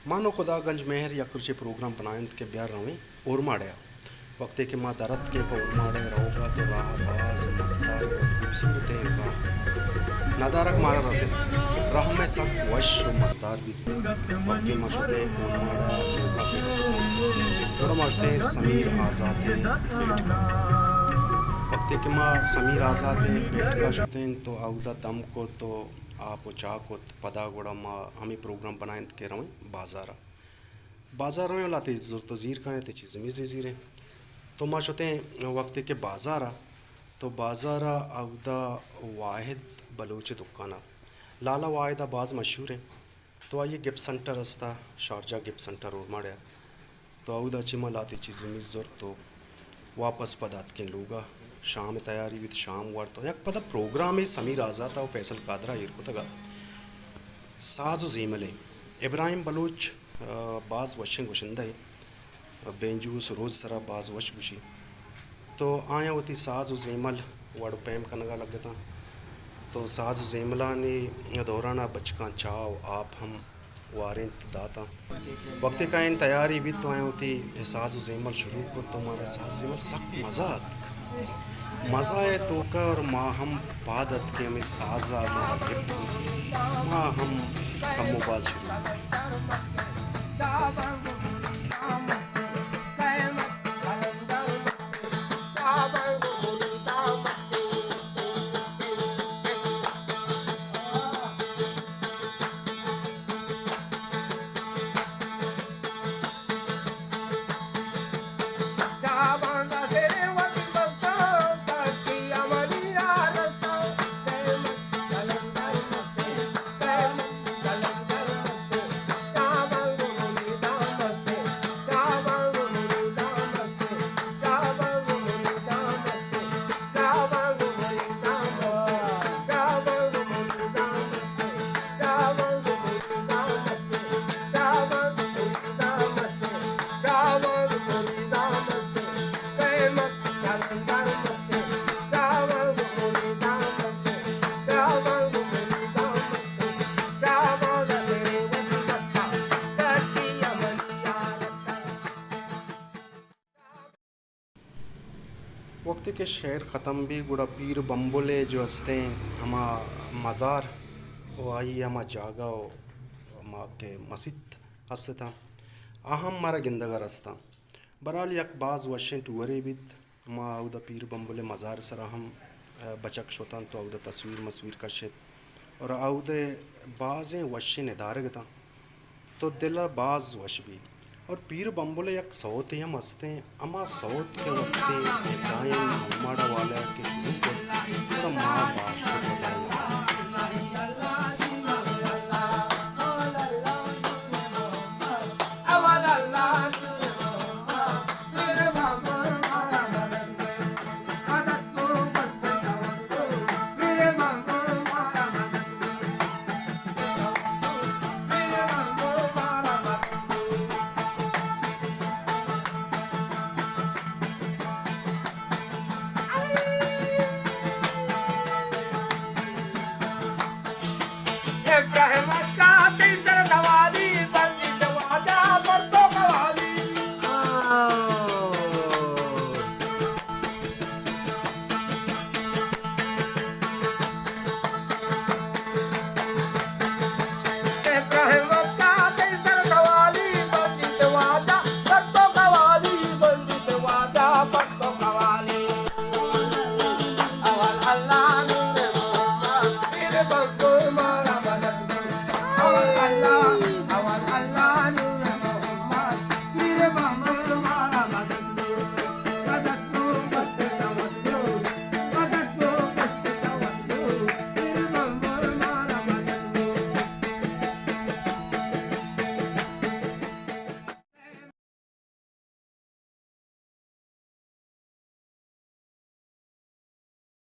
मानो खुदागंज मेहर या कुछ प्रोग्राम बनाए के ब्यार रवें और माड़या वक्ते के माँ दरद के पर माड़े रहोगा तो राह बाज मस्तार और खूबसूरत राह नदारक मारा रसिल राह में सब वश व मजदार भी वक्ते मशुते और माड़ा लोगा के रसिल थोड़ा मशते समीर आज़ाद पेट का वक्ते के माँ समीर आज़ाद पेट का शुतें तो आउदा दम को तो आप चाह को पदा गोड़ा माँ हमें प्रोग्राम बनाए के रवें बाज़ार में लाते ज़रूरत ज़ीर का ते चीज़ में ज़ीरे तो माँ चुते वक्त के बाज़ारा तो बाज़ारा अवदा वाहिद बलोच दुकाना लाला वाहिदा बाज़ मशहूर है तो आइए गिफ्ट सेंटर रस्ता शारजा गिफ्ट सेंटर और माड़िया तो अवदा चिमा लाती चीज़ में ज़रूरत तो वापस पदात के लोगा शाम तैयारी विद शाम वार तो एक पता प्रोग्राम है समीर आज़ाद और फैसल कादरा ये को तगा साज ज़ीमले इब्राहिम बलोच बाज़ वशिंग वशिंदा है बेंजूस रोज़ सरा बाज़ वश बुशी तो आया होती साज ज़ेमल वाड़ पैम कनगा लगता तो साज ज़ेमला ने दौराना बचका चाव आप हम वारें तो दाता वक्त का इन तैयारी भी तो आया होती साज ज़ेमल शुरू को तो हमारा साज ज़ेमल सख्त मज़ा है तो का और माँ हम पादत के हमें साजा माँ हम कमोबाज शुरू वक्त के शेर ख़त्म भी गुड़ा पीर बम्बोले जो हंसते हमा मज़ार वो आई हमा जागा हमा के मस्जिद हंसता अहम मारा गिंदगा रस्ता बराल यक बाज़ वशें टूरे भी हमा उदा पीर बम्बोले मज़ार सर हम बचक शोतन तो उदा तस्वीर मस्वीर कशत और आउदे बाज़ें वशें निदारगता तो दिला बाज़ वश भी और पीर बम्बोले एक सौत ही हम हंसते हैं अमा सौत के वक्त इब्राहिम माड़ा वाला के थोड़ा माँ बाश को बताया Allah